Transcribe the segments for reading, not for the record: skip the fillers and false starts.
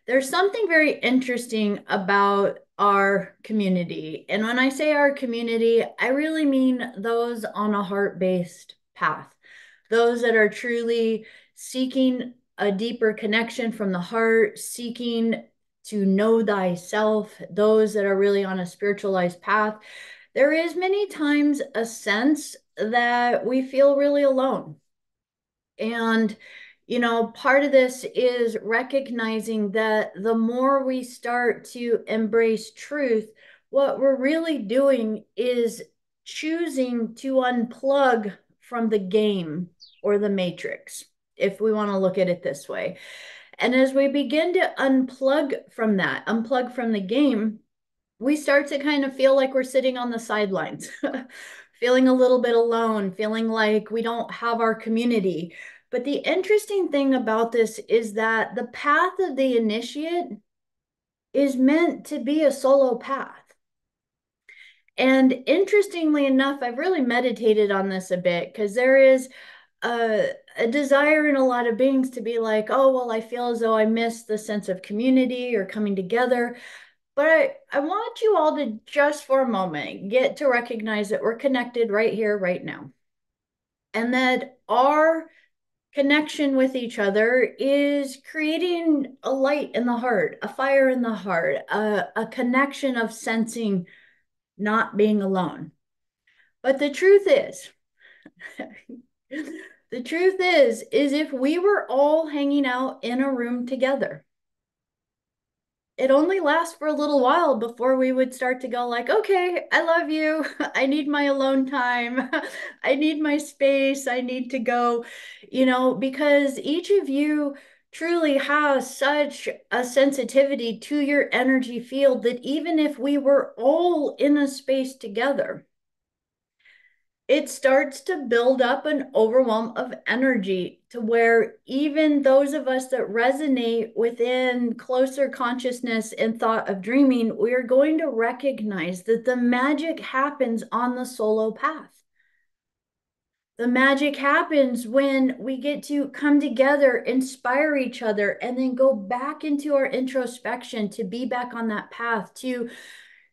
There's something very interesting about our community. And when I say our community, I really mean those on a heart-based path, those that are truly seeking a deeper connection from the heart, seeking to know thyself, those that are really on a spiritualized path. There is many times a sense that we feel really alone. And, part of this is recognizing that the more we start to embrace truth, what we're really doing is choosing to unplug from the game or the matrix, if we want to look at it this way. And as we begin to unplug from that, unplug from the game, we start to kind of feel like we're sitting on the sidelines, feeling a little bit alone, feeling like we don't have our community. But the interesting thing about this is that the path of the initiate is meant to be a solo path. And interestingly enough, I've really meditated on this a bit because there is a desire in a lot of beings to be like, oh, well, I feel as though I miss the sense of community or coming together. But I want you all to just for a moment get to recognize that we're connected right here, right now. And that our connection with each other is creating a light in the heart, a fire in the heart, a connection of sensing not being alone. But the truth is if we were all hanging out in a room together, it only lasts for a little while before we would start to go like, okay, I love you. I need my alone time. I need my space. I need to go, because each of you truly has such a sensitivity to your energy field that even if we were all in a space together, it starts to build up an overwhelm of energy to where even those of us that resonate within closer consciousness and thought of dreaming, we are going to recognize that the magic happens on the solo path. The magic happens when we get to come together, inspire each other, and then go back into our introspection to be back on that path, to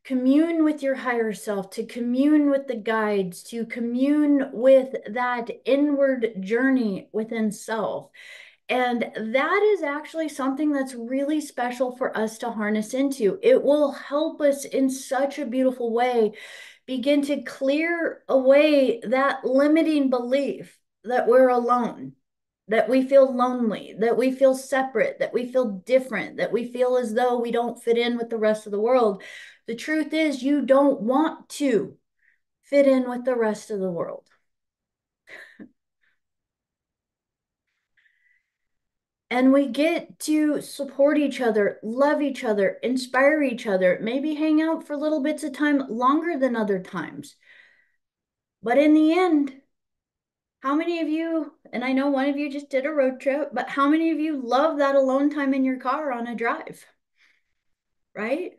commune with your higher self, to commune with the guides, to commune with that inward journey within self. And that is actually something that's really special for us to harness into. It will help us in such a beautiful way begin to clear away that limiting belief that we're alone, that we feel lonely, that we feel separate, that we feel different, that we feel as though we don't fit in with the rest of the world. The truth is, you don't want to fit in with the rest of the world. And we get to support each other, love each other, inspire each other, maybe hang out for little bits of time longer than other times. But in the end, how many of you, and I know one of you just did a road trip, but how many of you love that alone time in your car on a drive, right?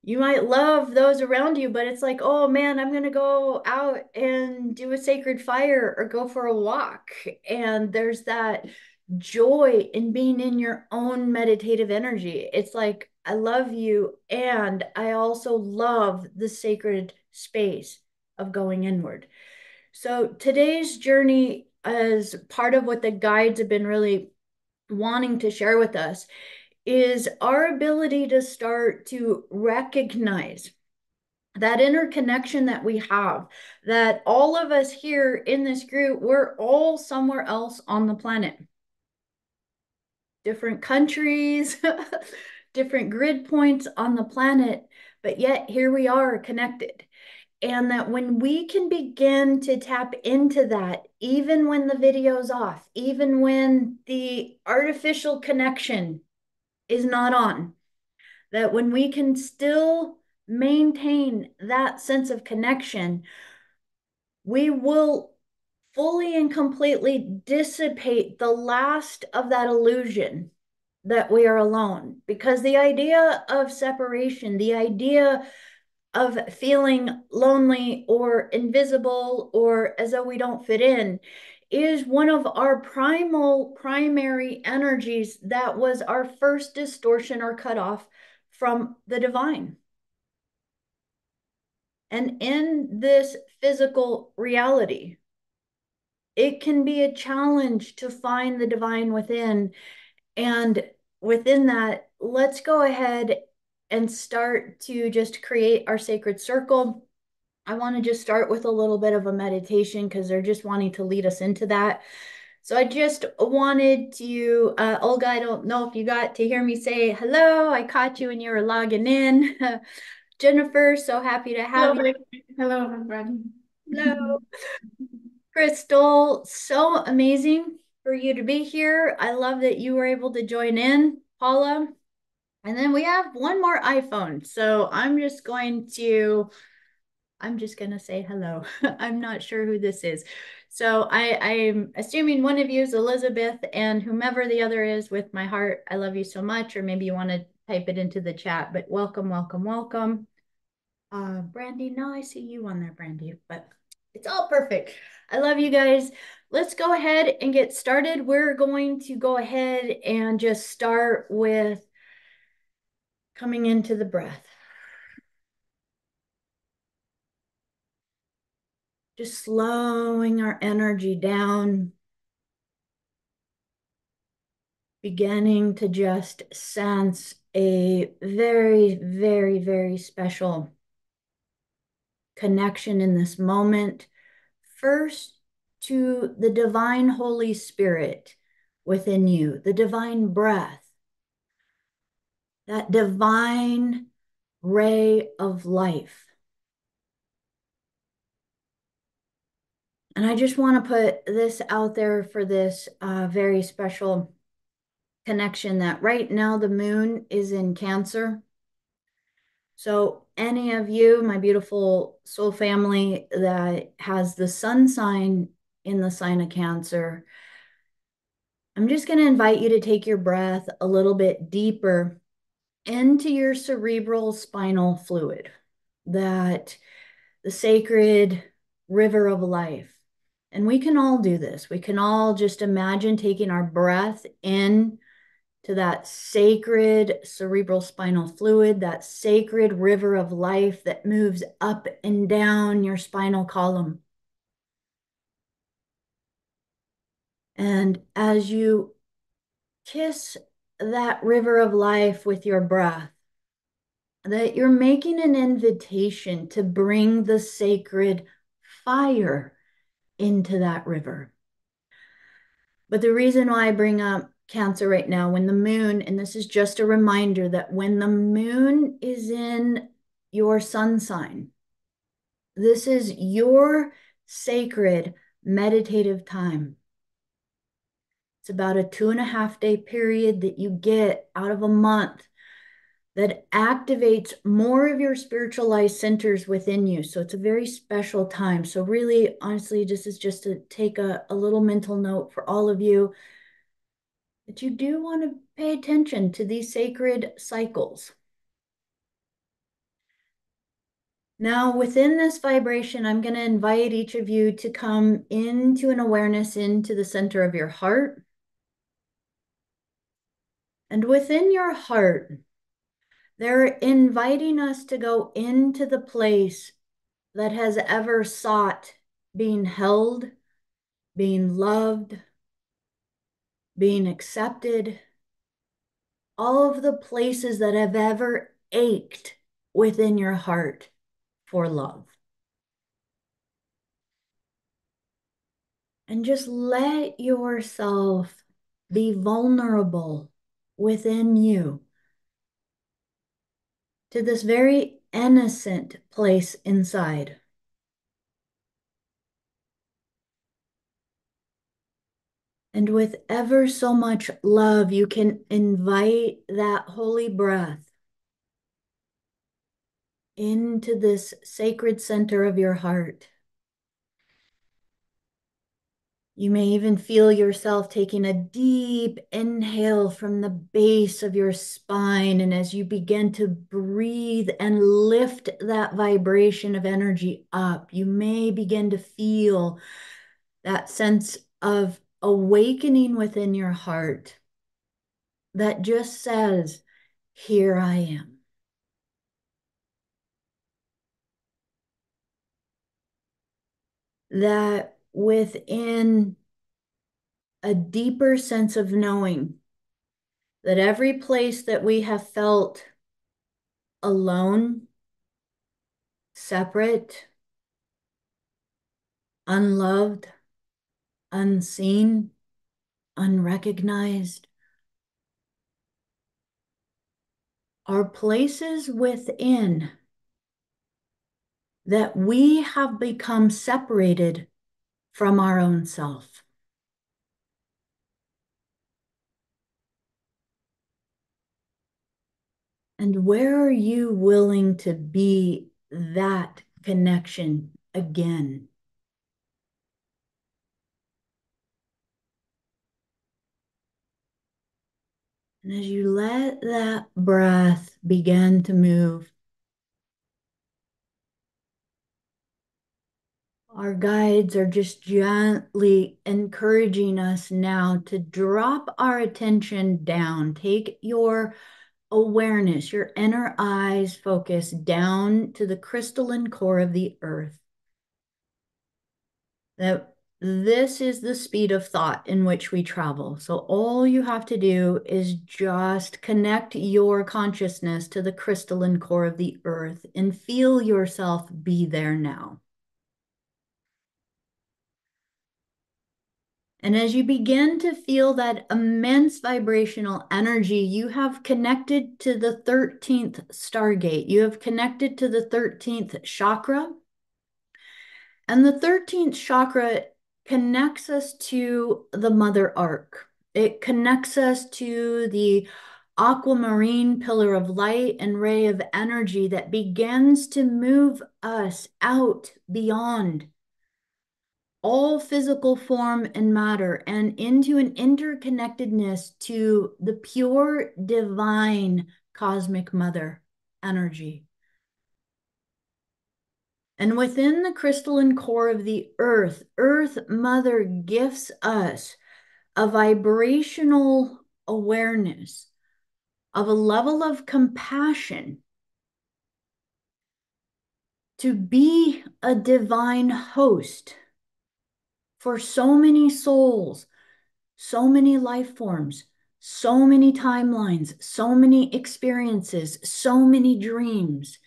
You might love those around you, but it's like, oh man, I'm going to go out and do a sacred fire or go for a walk. And there's that joy in being in your own meditative energy. It's like, I love you. And I also love the sacred space of going inward. So today's journey, as part of what the guides have been really wanting to share with us, is our ability to start to recognize that interconnection that we have, that all of us here in this group, we're all somewhere else on the planet, different countries, different grid points on the planet, but yet here we are connected. And that when we can begin to tap into that, even when the video's off, even when the artificial connection is not on, that when we can still maintain that sense of connection, we will fully and completely dissipate the last of that illusion that we are alone. Because the idea of separation, the idea of feeling lonely or invisible or as though we don't fit in is one of our primary energies that was our first distortion or cutoff from the divine. And in this physical reality, it can be a challenge to find the divine within. And within that, let's go ahead and start to just create our sacred circle. I want to just start with a little bit of a meditation because they're just wanting to lead us into that. So I just wanted to, Olga, I don't know if you got to hear me say hello. I caught you when you were logging in. Jennifer, so happy to Hello, have you. hello, everybody. Hello. Crystal, so amazing for you to be here. I love that you were able to join in, Paula. And then we have one more iPhone. So I'm just going to say hello. I'm not sure who this is. So I'm assuming one of you is Elizabeth, and whomever the other is, with my heart, I love you so much. Or maybe you want to type it into the chat, but welcome, welcome, welcome. Brandy, no, I see you on there, Brandy, but it's all perfect. I love you guys. Let's go ahead and get started. We're going to go ahead and just start with coming into the breath. Just slowing our energy down, beginning to just sense a very, very, very special connection in this moment. First, to the divine Holy Spirit within you, the divine breath, that divine ray of life. And I just want to put this out there for this very special connection that right now the moon is in Cancer. So, any of you, my beautiful soul family, that has the sun sign in the sign of Cancer, I'm just going to invite you to take your breath a little bit deeper into your cerebral spinal fluid, that the sacred river of life. And we can all do this. We can all just imagine taking our breath in to that sacred cerebral spinal fluid, that sacred river of life that moves up and down your spinal column. And as you kiss that river of life with your breath, that you're making an invitation to bring the sacred fire into that river. But the reason why I bring up Cancer right now, when the moon, and this is just a reminder that when the moon is in your sun sign, this is your sacred meditative time. It's about a 2.5 day period that you get out of a month that activates more of your spiritualized centers within you. So it's a very special time. So really, honestly, this is just to take a little mental note for all of you that you do want to pay attention to these sacred cycles. Now, within this vibration, I'm going to invite each of you to come into an awareness into the center of your heart. And within your heart, they're inviting us to go into the place that has ever sought being held, being loved, being accepted, all of the places that have ever ached within your heart for love. And just let yourself be vulnerable within you to this very innocent place inside. And with ever so much love, you can invite that holy breath into this sacred center of your heart. You may even feel yourself taking a deep inhale from the base of your spine. And as you begin to breathe and lift that vibration of energy up, you may begin to feel that sense of awakening within your heart that just says, here I am. That within a deeper sense of knowing that every place that we have felt alone, separate, unloved, unseen, unrecognized, are places within that we have become separated from our own self. And where are you willing to be that connection again? And as you let that breath begin to move, our guides are just gently encouraging us now to drop our attention down. Take your awareness, your inner eyes focus down to the crystalline core of the earth. That this is the speed of thought in which we travel. So all you have to do is just connect your consciousness to the crystalline core of the earth and feel yourself be there now. And as you begin to feel that immense vibrational energy, you have connected to the 13th stargate. You have connected to the 13th chakra. And the 13th chakra connects us to the mother arc. It connects us to the aquamarine pillar of light and ray of energy that begins to move us out beyond all physical form and matter and into an interconnectedness to the pure divine cosmic mother energy. And within the crystalline core of the earth, Earth Mother gifts us a vibrational awareness of a level of compassion to be a divine host for so many souls, so many life forms, so many timelines, so many experiences, so many dreams.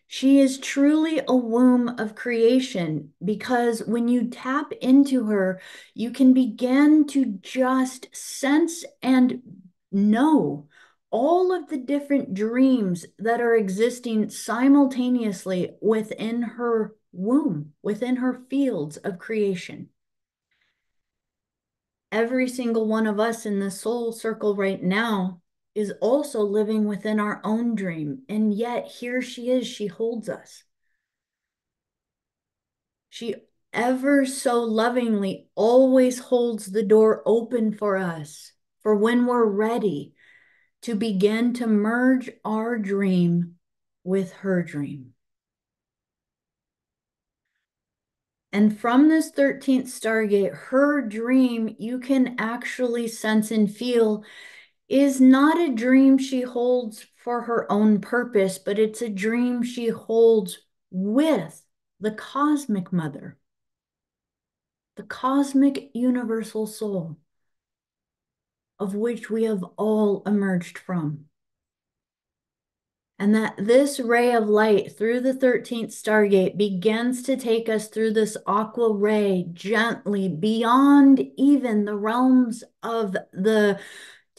She is truly a womb of creation because when you tap into her, you can begin to just sense and know all of the different dreams that are existing simultaneously within her womb, within her fields of creation. Every single one of us in the soul circle right now is also living within our own dream. And yet here she is, she holds us. She ever so lovingly always holds the door open for us for when we're ready to begin to merge our dream with her dream. And from this 13th stargate, her dream, you can actually sense and feel is not a dream she holds for her own purpose, but it's a dream she holds with the cosmic mother, the cosmic universal soul of which we have all emerged from. And that this ray of light through the 13th stargate begins to take us through this aqua ray gently beyond even the realms of the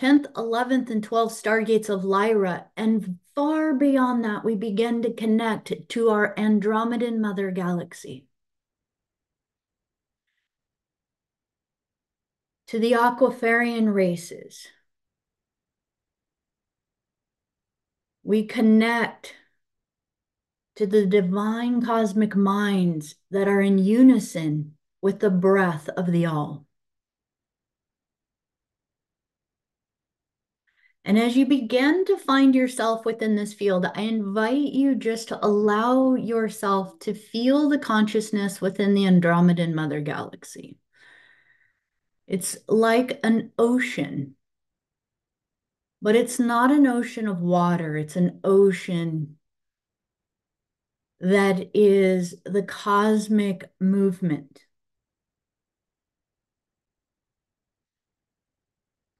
10th, 11th, and 12th stargates of Lyra. And far beyond that, we begin to connect to our Andromedan mother galaxy, to the Aquafarian races. We connect to the divine cosmic minds that are in unison with the breath of the all. And as you begin to find yourself within this field, I invite you just to allow yourself to feel the consciousness within the Andromedan Mother Galaxy. It's like an ocean, but it's not an ocean of water. It's an ocean that is the cosmic movement.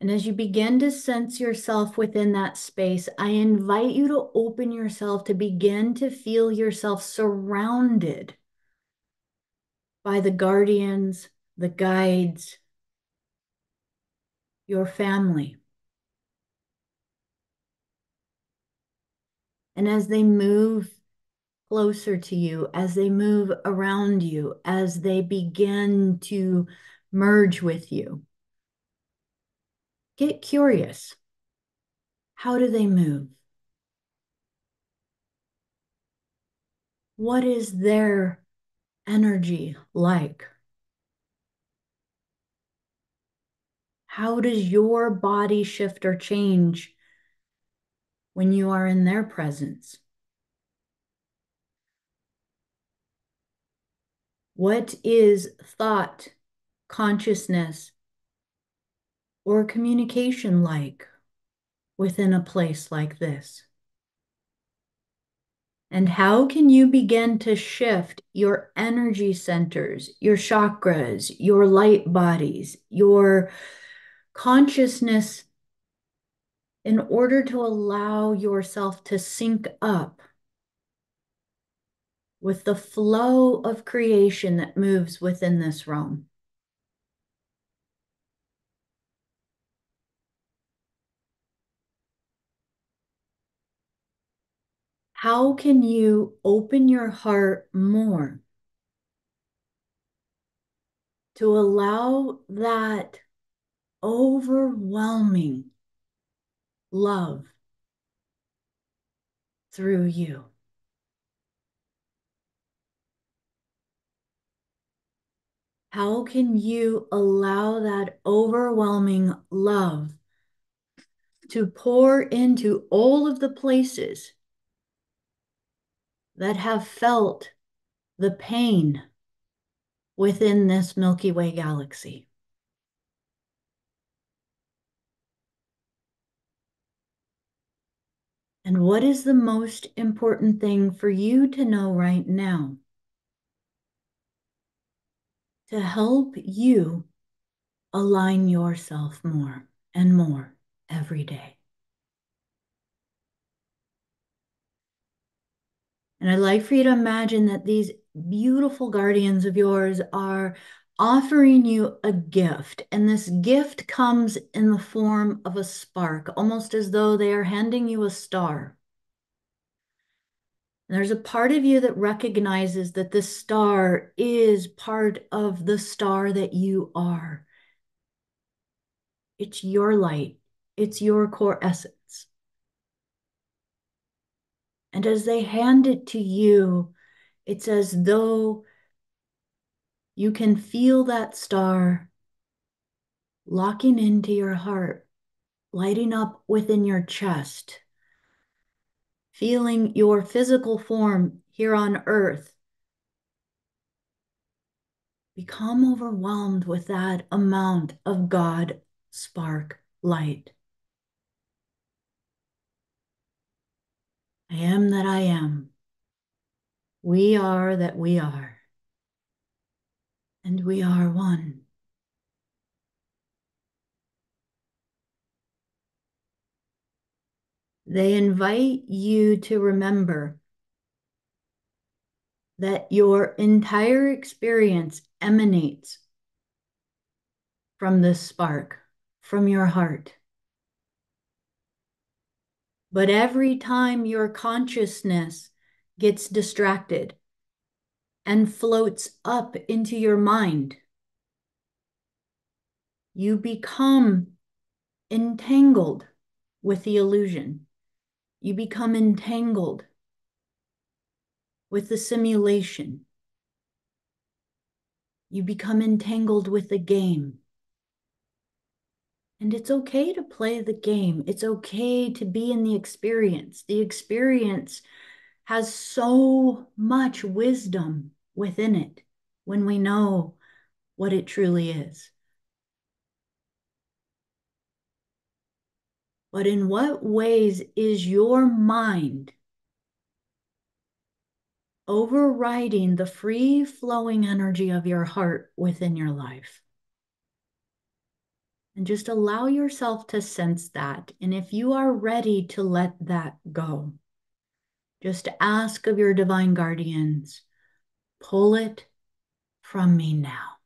And as you begin to sense yourself within that space, I invite you to open yourself to begin to feel yourself surrounded by the guardians, the guides, your family. And as they move closer to you, as they move around you, as they begin to merge with you, get curious. How do they move? What is their energy like? How does your body shift or change when you are in their presence? What is thought, consciousness, or communication like within a place like this? And how can you begin to shift your energy centers, your chakras, your light bodies, your consciousness in order to allow yourself to sync up with the flow of creation that moves within this realm? How can you open your heart more to allow that overwhelming love through you? How can you allow that overwhelming love to pour into all of the places that have felt the pain within this Milky Way galaxy? And what is the most important thing for you to know right now to help you align yourself more and more every day? And I'd like for you to imagine that these beautiful guardians of yours are offering you a gift. And this gift comes in the form of a spark, almost as though they are handing you a star. And there's a part of you that recognizes that this star is part of the star that you are. It's your light, it's your core essence. And as they hand it to you, it's as though you can feel that star locking into your heart, lighting up within your chest, feeling your physical form here on earth become overwhelmed with that amount of God spark light. I am that I am. We are that we are. And we are one. They invite you to remember that your entire experience emanates from this spark, from your heart. But every time your consciousness gets distracted and floats up into your mind, you become entangled with the illusion. You become entangled with the simulation. You become entangled with the game. And it's okay to play the game. It's okay to be in the experience. The experience has so much wisdom within it when we know what it truly is. But in what ways is your mind overriding the free flowing energy of your heart within your life? And just allow yourself to sense that. And if you are ready to let that go, just ask of your divine guardians, pull it from me now.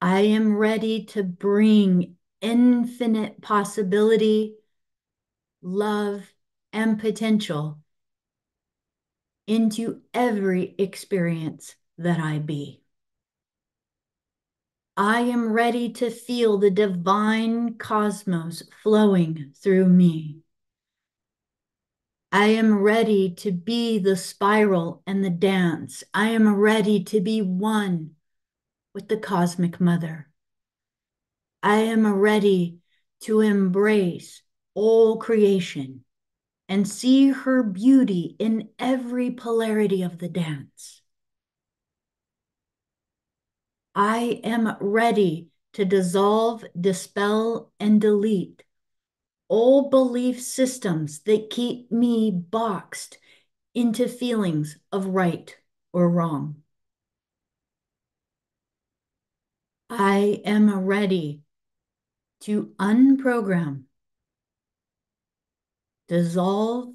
I am ready to bring infinite possibility, love, and potential into every experience that I be. I am ready to feel the divine cosmos flowing through me. I am ready to be the spiral and the dance. I am ready to be one with the cosmic mother. I am ready to embrace all creation and see her beauty in every polarity of the dance. I am ready to dissolve, dispel, and delete all belief systems that keep me boxed into feelings of right or wrong. I am ready to unprogram, dissolve,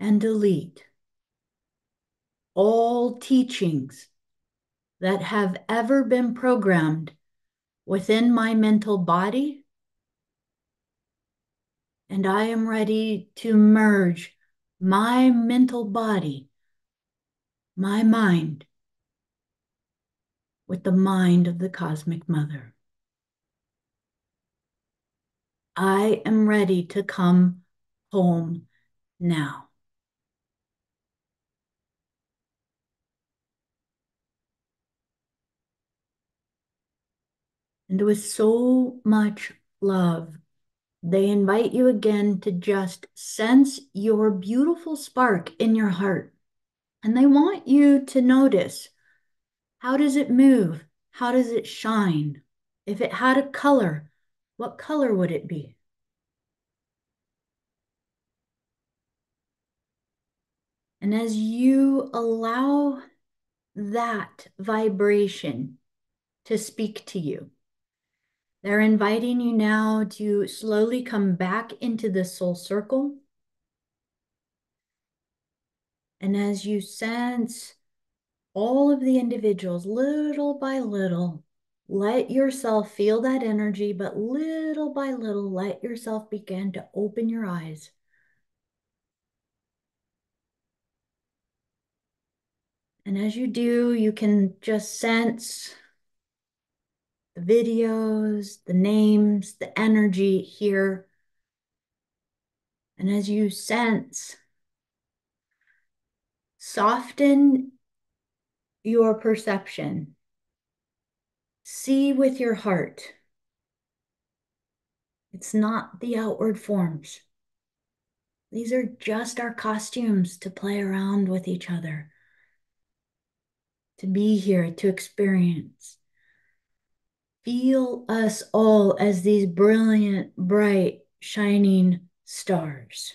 and delete all teachings that have ever been programmed within my mental body. And I am ready to merge my mental body, my mind, with the mind of the cosmic mother. I am ready to come home now. And with so much love, they invite you again to just sense your beautiful spark in your heart. And they want you to notice, how does it move? How does it shine? If it had a color, what color would it be? And as you allow that vibration to speak to you, they're inviting you now to slowly come back into the soul circle. And as you sense all of the individuals, little by little, let yourself feel that energy, but little by little, let yourself begin to open your eyes. And as you do, you can just sense the videos, the names, the energy here. And as you sense, soften your perception. See with your heart. It's not the outward forms. These are just our costumes to play around with each other, to be here, to experience. Feel us all as these brilliant, bright, shining stars.